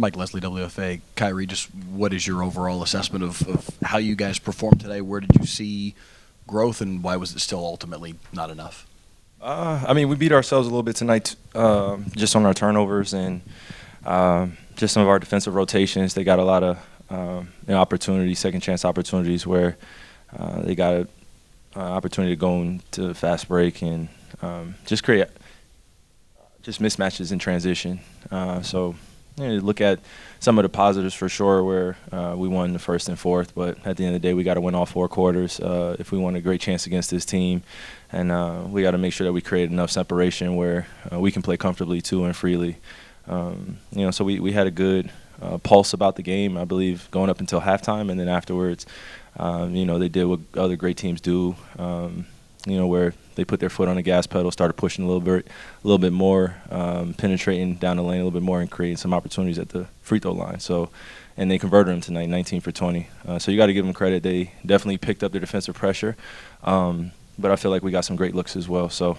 Mike Leslie, WFA. Kyrie, just what is your overall assessment of how you guys performed today? Where did you see growth, and why was it still ultimately not enough? I mean, we beat ourselves a little bit tonight just on our turnovers and just some of our defensive rotations. They got a lot of opportunities, second chance opportunities where they got an opportunity to go into fast break and just create just mismatches in transition. So look at some of the positives for sure where we won the first and fourth, but at the end of the day, we got to win all 4 quarters if we want a great chance against this team. And we got to make sure that we create enough separation where we can play comfortably too and freely. So we had a good pulse about the game, I believe, going up until halftime, and then afterwards, they did what other great teams do, where they put their foot on the gas pedal, started pushing a little bit more, penetrating down the lane a little bit more, and creating some opportunities at the free throw line. So, and they converted them tonight, 19 for 20. So you got to give them credit. They definitely picked up their defensive pressure, but I feel like we got some great looks as well. So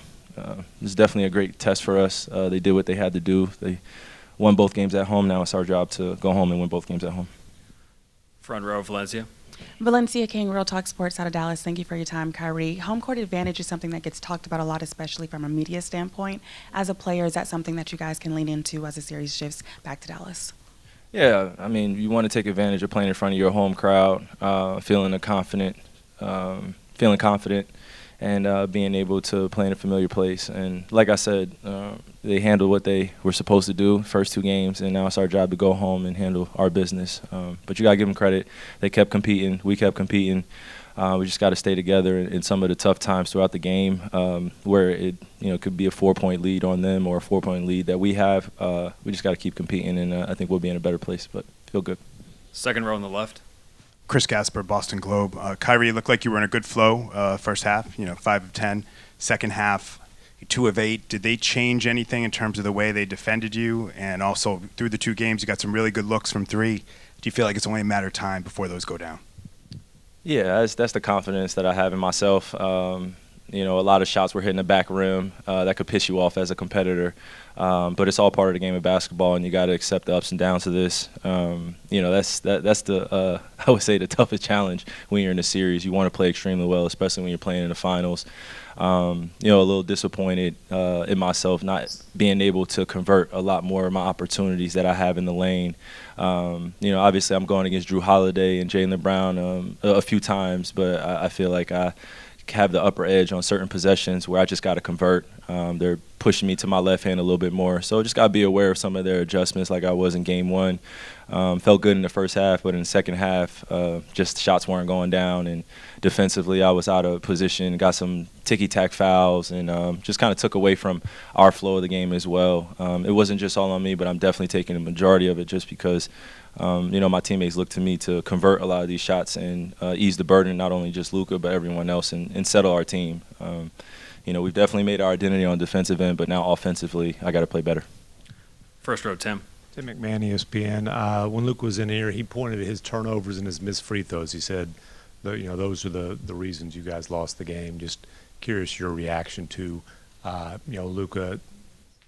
it's definitely a great test for us. They did what they had to do. They won both games at home. Now it's our job to go home and win both games at home. Front row, Valencia. Valencia King, Real Talk Sports out of Dallas. Thank you for your time, Kyrie. Home court advantage is something that gets talked about a lot, especially from a media standpoint. As a player, is that something that you guys can lean into as the series shifts back to Dallas? Yeah, I mean, you want to take advantage of playing in front of your home crowd, feeling confident, and being able to play in a familiar place. And like I said, they handled what they were supposed to do first 2 games, and now it's our job to go home and handle our business. But you got to give them credit. They kept competing. We kept competing. We just got to stay together in some of the tough times throughout the game where it could be a 4-point lead on them or a 4-point lead that we have. We just got to keep competing, and I think we'll be in a better place, but feel good. Second row on the left. Chris Gasper, Boston Globe. Kyrie, it looked like you were in a good flow first half, 5 of 10. Second half, 2 of 8. Did they change anything in terms of the way they defended you? And also, through the 2 games, you got some really good looks from 3. Do you feel like it's only a matter of time before those go down? Yeah, that's the confidence that I have in myself. A lot of shots were hitting the back rim that could piss you off as a competitor. But it's all part of the game of basketball, and you got to accept the ups and downs of this. That's the I would say the toughest challenge when you're in a series. You want to play extremely well, especially when you're playing in the finals. A little disappointed in myself not being able to convert a lot more of my opportunities that I have in the lane. Obviously I'm going against Drew Holiday and Jaylen Brown a few times, but I feel like I have the upper edge on certain possessions where I just got to convert. They're pushing me to my left hand a little bit more. So just got to be aware of some of their adjustments like I was in game 1. Felt good in the first half, but in the second half, just shots weren't going down. And defensively, I was out of position, got some ticky-tack fouls, and just kind of took away from our flow of the game as well. It wasn't just all on me, but I'm definitely taking the majority of it just because my teammates look to me to convert a lot of these shots and ease the burden, not only just Luka, but everyone else, and settle our team. We've definitely made our identity on the defensive end, but now offensively, I got to play better. First row, Tim. Tim McMahon, ESPN. When Luke was in here, he pointed at his turnovers and his missed free throws. He said, those are the reasons you guys lost the game. Just curious your reaction to, Luka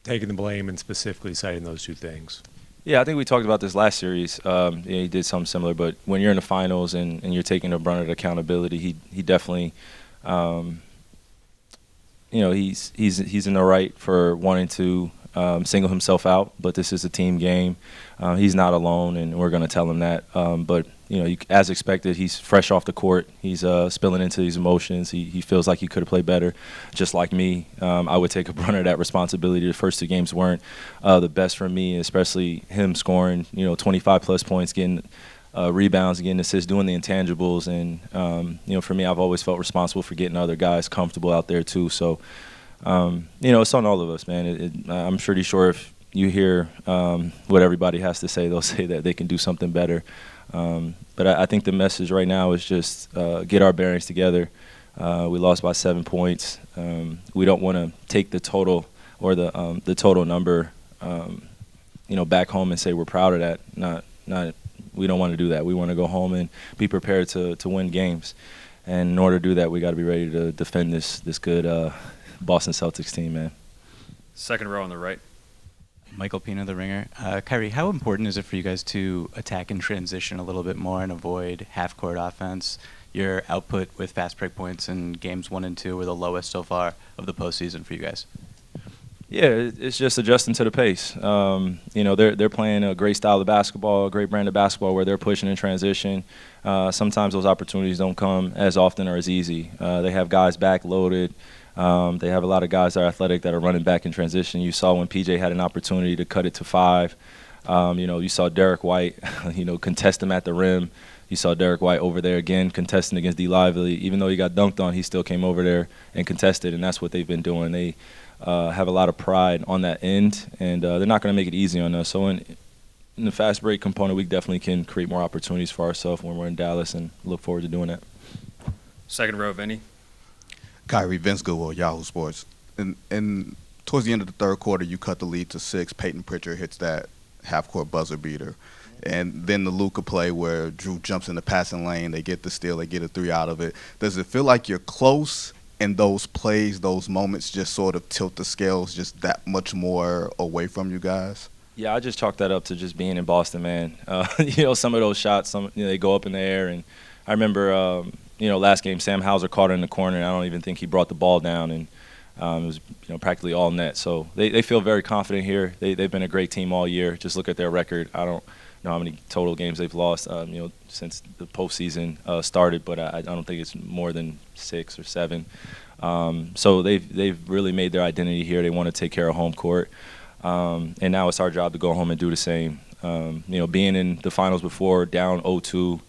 taking the blame and specifically citing those 2 things. Yeah, I think we talked about this last series. He did something similar, but when you're in the finals and you're taking the brunt of the accountability, he definitely, he's in the right for wanting to single himself out. But this is a team game. He's not alone, and we're going to tell him that. But as expected, he's fresh off the court. He's spilling into these emotions. He feels like he could have played better, just like me. I would take a brunt of that responsibility. The first 2 games weren't the best for me, especially him scoring 25-plus points, getting rebounds, getting assists, doing the intangibles. And, for me, I've always felt responsible for getting other guys comfortable out there too. So, it's on all of us, man. I'm pretty sure if you hear what everybody has to say, they'll say that they can do something better. But I think the message right now is just get our bearings together. We lost by 7 points. We don't want to take the total or the total number, back home and say we're proud of that. Not. We don't want to do that. We want to go home and be prepared to win games. And in order to do that, we got to be ready to defend this good Boston Celtics team, man. Second row on the right. Michael Pina, The Ringer. Kyrie, how important is it for you guys to attack and transition a little bit more and avoid half-court offense? Your output with fast break points in games 1 and 2 were the lowest so far of the postseason for you guys. Yeah, it's just adjusting to the pace. They're playing a great style of basketball, a great brand of basketball where they're pushing in transition. Sometimes those opportunities don't come as often or as easy. They have guys back loaded. They have a lot of guys that are athletic that are running back in transition. You saw when PJ had an opportunity to cut it to 5. You saw Derek White, contest him at the rim. You saw Derek White over there again contesting against D. Lively. Even though he got dunked on, he still came over there and contested, and that's what they've been doing. They have a lot of pride on that end, and they're not going to make it easy on us. So in the fast break component, we definitely can create more opportunities for ourselves when we're in Dallas, and look forward to doing that. Second row, Vinny. Kyrie, Vince Goodwill, Yahoo Sports. And towards the end of the third quarter, you cut the lead to 6. Peyton Pritchard hits that half-court buzzer beater. And then the Luka play where Drew jumps in the passing lane, they get the steal, they get a 3 out of it. Does it feel like you're close and those plays, those moments just sort of tilt the scales just that much more away from you guys? Yeah, I just chalk that up to just being in Boston, man. Some of those shots, they go up in the air. And I remember, last game, Sam Hauser caught it in the corner, and I don't even think he brought the ball down. And it was practically all net. So they feel very confident here. They've been a great team all year. Just look at their record. I don't know how many total games they've lost, since the postseason started, but I don't think it's more than 6 or 7. So they've really made their identity here. They want to take care of home court, and now it's our job to go home and do the same. Being in the finals before, down 0-2,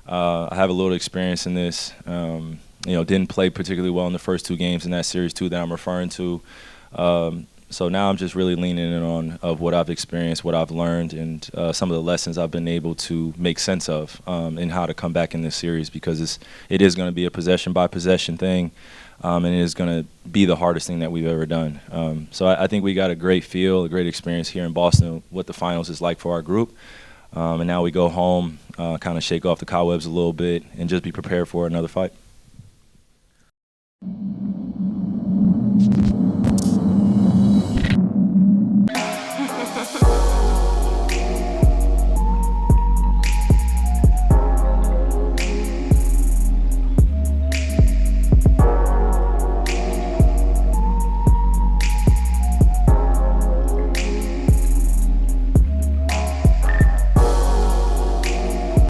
I have a little experience in this. Didn't play particularly well in the first 2 games in that series too that I'm referring to. So now I'm just really leaning in on what I've experienced, what I've learned, and some of the lessons I've been able to make sense of, and how to come back in this series, because it is going to be a possession-by-possession thing, and it is going to be the hardest thing that we've ever done. So I think we got a great feel, a great experience here in Boston, what the finals is like for our group. And now we go home, kind of shake off the cobwebs a little bit, and just be prepared for another fight.